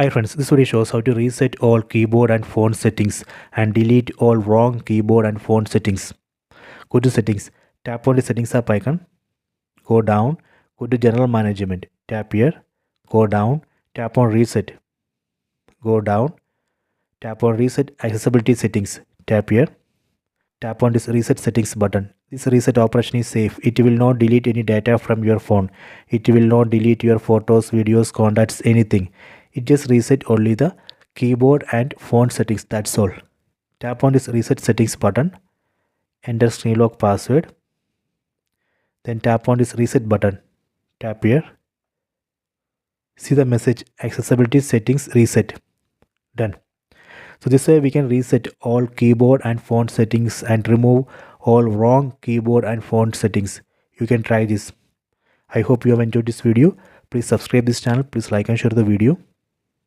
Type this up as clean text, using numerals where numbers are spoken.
Hi friends, this video shows how to reset all keyboard and phone settings and delete all wrong keyboard and phone settings. Go to settings, tap on the settings app icon, go down, go to general management, tap here, go down, tap on reset, go down, tap on reset accessibility settings, tap here, tap on this reset settings button. This reset operation is safe. It will not delete any data from your phone. It will not delete your photos, videos, contacts, anything. It just reset only the keyboard and phone settings, that's all. Tap on this reset settings button, enter screen lock password, then tap on this reset button, tap here, see the message accessibility settings reset, done. So this way we can reset all keyboard and phone settings and remove all wrong keyboard and phone settings. You can try this. I hope you have enjoyed this video. Please subscribe this channel, please like and share the video.